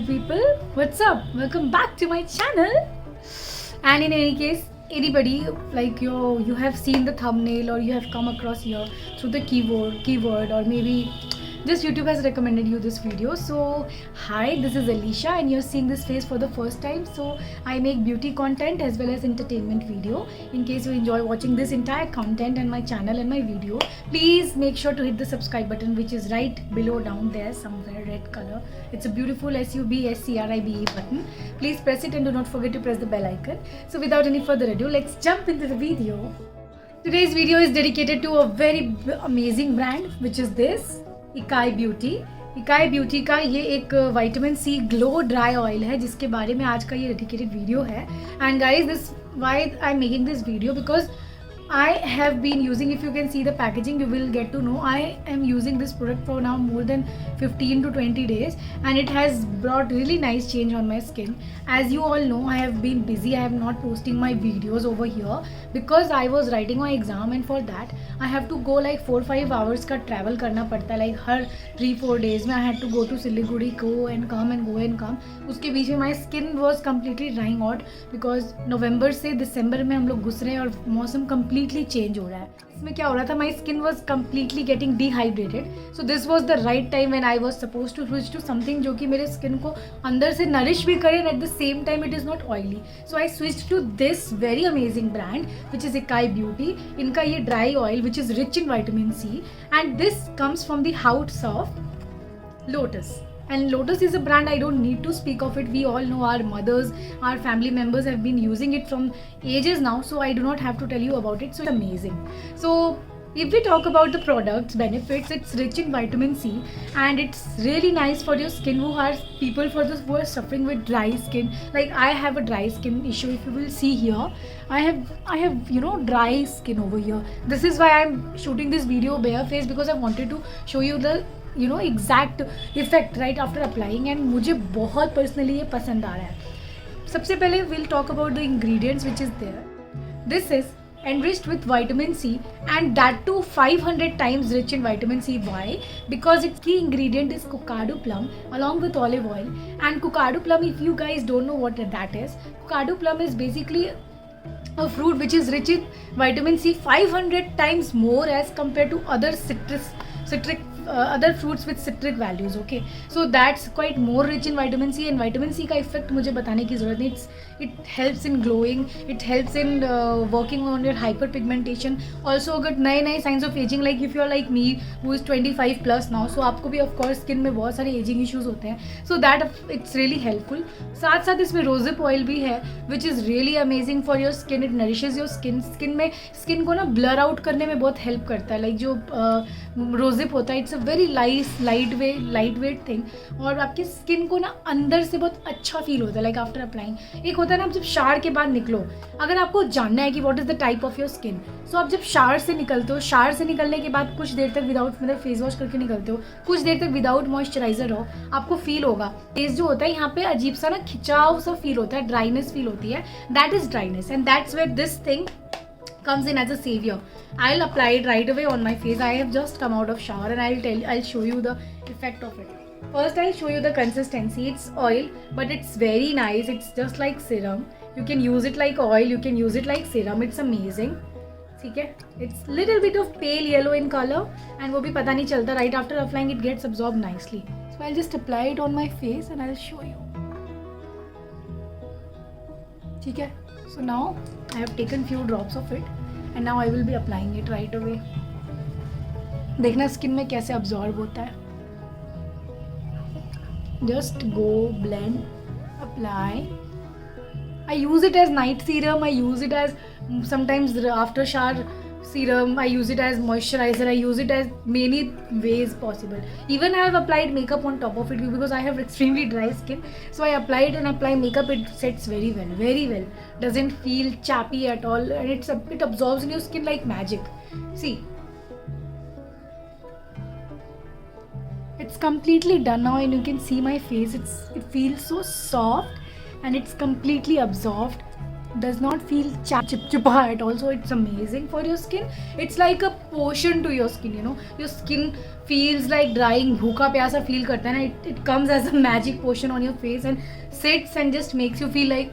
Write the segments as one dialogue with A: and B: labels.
A: People, what's up? Welcome back to my channel. And in any case, anybody like you have seen the thumbnail or you have come across here through the keyword, or maybe just YouTube has recommended you this video. So hi, this is Alicia and you're seeing this face for the first time. So I make beauty content as well as entertainment video. In case you enjoy watching this entire content and my channel and my video, please make sure to hit the subscribe button, which is right below down there somewhere, red color. It's a beautiful SUBSCRIBE button. Please press it and do not forget to press the bell icon. So without any further ado, let's jump into the video. Today's video is dedicated to a very amazing brand, which is this Ikai beauty का ये एक vitamin C glow dry oil है, जिसके बारे में आज का ये डेडिकेटेड वीडियो है. And guys, this why I am making this video because I have been using, if you can see the packaging, you will get to know I am using this product for now more than 15 to 20 days and it has brought really nice change on my skin. As you all know, I have been busy. I have not posting my videos over here because I was writing my exam, and for that I have to go like 4-5 hours का travel करना पड़ता है. Like हर 3-4 days में I had to go to Siliguri, go and come. उसके बीच में my skin was completely drying out because November से December में हम लोग घुस रहे हैं और मौसम completely चेंज हो रहा है. इसमें क्या हो रहा था, my skin was completely getting dehydrated. So this was the right time when I was suppose to switch to something जो कि मेरे स्किन को अंदर से नरिश भी करे and at the same time it is not oily. So I switch to this very amazing brand which is Ikai beauty. इनका ये dry oil which is rich in vitamin C and this comes from the house of Lotus. And Lotus is a brand I don't need to speak of it. We all know, our mothers, our family members have been using it from ages now, so I do not have to tell you about it. So it's amazing. So if we talk about the product's benefits, it's rich in vitamin C and it's really nice for your skin. Who are people for those who are suffering with dry skin? Like I have a dry skin issue. If you will see here, I have dry skin over here. This is why I'm shooting this video bare face, because I wanted to show you the exact effect right after applying. And मुझे बहुत personally ये पसंद आ रहा है. सबसे पहले will talk about the ingredients which is there. This is enriched with vitamin C and that too 500 times rich in vitamin C. Why? Because its key ingredient is cocado plum along with olive oil. And cocado plum, if you guys don't know what that is, cocado plum is basically a fruit which is rich in vitamin C 500 times more as compared to other other fruits with citric values. Okay, so that's quite more rich in vitamin C. And vitamin C का effect मुझे बताने की ज़रूरत नहीं. It helps in glowing, it helps in working on your hyperpigmentation. Also अगर नए signs of aging, like if you're like me who is 25 plus now, so आपको भी of course skin में बहुत सारे aging issues होते हैं. So that it's really helpful. साथ साथ इसमें रोजेप ऑयल भी है which is really amazing for your skin. It nourishes your skin. Skin को ना ब्लर आउट करने में बहुत हेल्प करता है. लाइक जो रोजेप होता है, it's a very light weight thing और आपकी स्किन को ना अंदर से बहुत अच्छा फील होता है लाइक आफ्टर अप्लाइंग. एक होता है ना, आप जब शावर के बाद निकलो, अगर आपको जानना है कि what is the type of your skin, so आप जब शावर से निकलते हो, शावर से निकलने के बाद कुछ देर तक विदाउट फेस वॉश करके निकलते हो, कुछ देर तक विदाउट मॉइस्चराइजर हो, आपको फील होगा फेस जो होता है यहाँ पे अजीब सा ना खिंचाव सा फील होता है, ड्राइनेस फील होती है. That is dryness and that's where this thing comes in as a savior. I'll apply it right away on my face. I have just come out of shower and I'll show you the effect of it. First I'll show you the consistency. It's oil but it's very nice. It's just like serum. You can use it like oil, you can use it like serum. It's amazing. ठीक है, it's little bit of pale yellow in color and वो भी पता नहीं चलता. Right after applying it gets absorbed nicely. So I'll just apply it on my face and I'll show you. ठीक है, so now I have taken few drops of it and now I will be applying it right away. देखना skin में कैसे absorb होता है. Just go blend, apply. I use it as night serum. I use it as sometimes after shower serum, I use it as moisturizer, I use it as many ways possible. Even I have applied makeup on top of it because I have extremely dry skin. So I apply it and apply makeup, it sets very well, very well. Doesn't feel chappy at all, and it absorbs in your skin like magic. See, it's completely done now, and you can see my face. It feels so soft, and it's completely absorbed. Does not feel chipchupa at all. So it's amazing for your skin. It's like a potion to your skin, you know. Your skin feels like drying, bhooka pyasa feel karta hai na. It comes as a magic potion on your face and sits and just makes you feel like.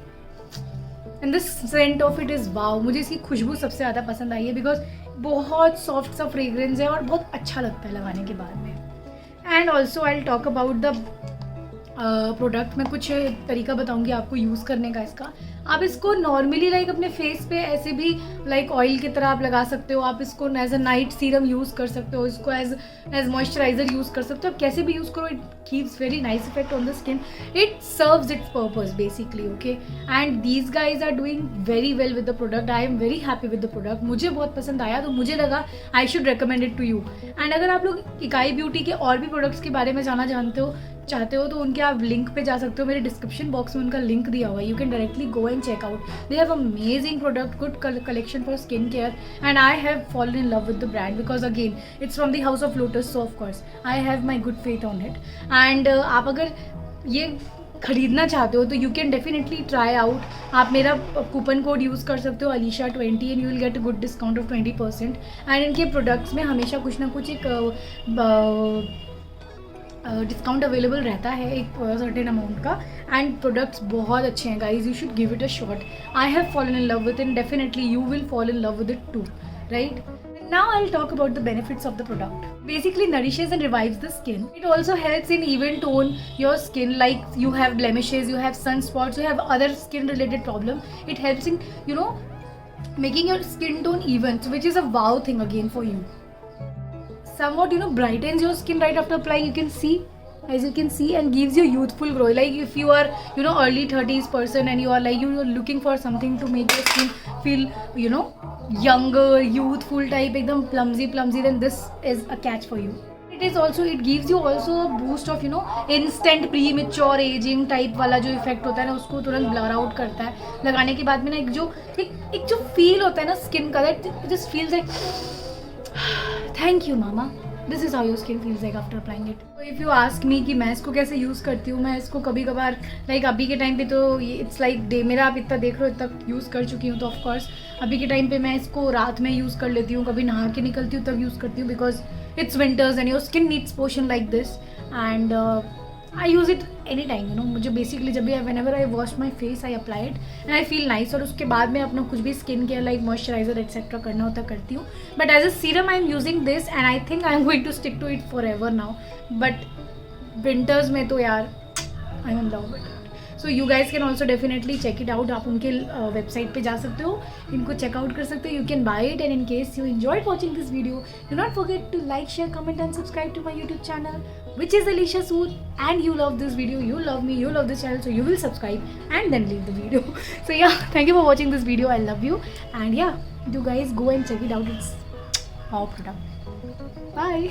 A: And the scent of it is wow. मुझे इसकी खुशबू सबसे ज़्यादा पसंद आई है because बहुत soft सा fragrance है और बहुत अच्छा लगता है लगाने के बाद में. And also I talk about the product. मैं कुछ तरीका बताऊंगी आपको यूज़ करने का इसका. आप इसको नॉर्मली लाइक अपने फेस पे ऐसे भी लाइक ऑयल की तरह आप लगा सकते हो. आप इसको as a night serum use कर सकते हो. इसको एज मॉइस्चराइजर यूज़ कर सकते हो. आप कैसे भी यूज़ करो, it gives very nice effect on the skin. It serves its purpose basically. Okay, and these guys are doing very well with the product. I am very happy with the product. मुझे बहुत पसंद आया तो मुझे लगा I should recommend it to you. And अगर आप लोग इकाई ब्यूटी के और भी प्रोडक्ट्स के बारे में जाना चाहते हो तो उनके आप लिंक पे जा सकते हो. मेरे डिस्क्रिप्शन बॉक्स में उनका लिंक दिया हुआ है. You can directly go and check out. They have amazing product, good collection for skin care, and I have fallen in love with the brand because again it's from the house of Lotus. So of course I have my good faith on it. And आप अगर ये खरीदना चाहते हो तो you can definitely try out. आप मेरा coupon code use कर सकते हो Alisha20 and you will get a good discount of 20%. And इनके प्रोडक्ट्स में हमेशा कुछ ना कुछ एक डिस्काउंट अवेलेबल रहता है एक सर्टेन अमाउंट का. एंड प्रोडक्ट्स बहुत अच्छे हैं guys. You should give it a shot. I have fallen in love with it. Definitely you will fall in love with it too, right? Now I'll talk about the benefits of the product. Basically nourishes and revives the skin. It also helps in even tone your skin, like you have blemishes, you have sunspots, you have other skin related problem. It helps in, you know, making your skin tone even, which is a wow thing again for you. Somewhat, you know, brightens your skin right after applying. You can see, as you can see, and gives you youthful glow. Like if you are, you know, early 30s person and you are like, you're looking for something to make your skin feel, you know, younger, youthful type, एकदम plumsy, then this is a catch for you. It gives you also a boost of, you know, instant premature aging type वाला जो effect होता है ना, उसको तुरंत blur out करता है. लगाने के बाद में ना एक जो फील होता है ना स्किन का, that just feels like thank you mama. This is how your skin feels like after applying it. तो इफ़ यू आस्क मी कि मैं इसको कैसे यूज़ करती हूँ, मैं इसको कभी कभार लाइक अभी के टाइम पे तो इट्स लाइक डे, मेरा आप इतना देख रहे हो, इतना यूज़ कर चुकी हूँ तो ऑफकोर्स अभी के टाइम पे मैं इसको रात में यूज़ कर लेती हूँ. कभी नहा के निकलती हूँ तब यूज़ करती हूँ because it's winters and your skin needs potion like this. And I use it any time, you know. मुझे बेसिकली जब भी whenever I wash my face I apply it and I feel nice. और उसके बाद में अपना कुछ भी skin care like moisturiser etcetera करना होता करती हूँ. But as a serum I am using this and I think I am going to stick to it forever now. But winters में तो यार I am in love with. So you guys can also definitely check it out. आप उनके website पे जा सकते हो, इनको चेकआउट कर सकते हो. You can buy it. And in case you enjoyed watching this video, do not forget to like, share, comment and subscribe to my YouTube channel which is Alisha Sood. And you love this video, you love me, you love this channel, so you will subscribe and then leave the video. So yeah, thank you for watching this video. I love you. And yeah, you guys go and check it out. It's wow product. Bye.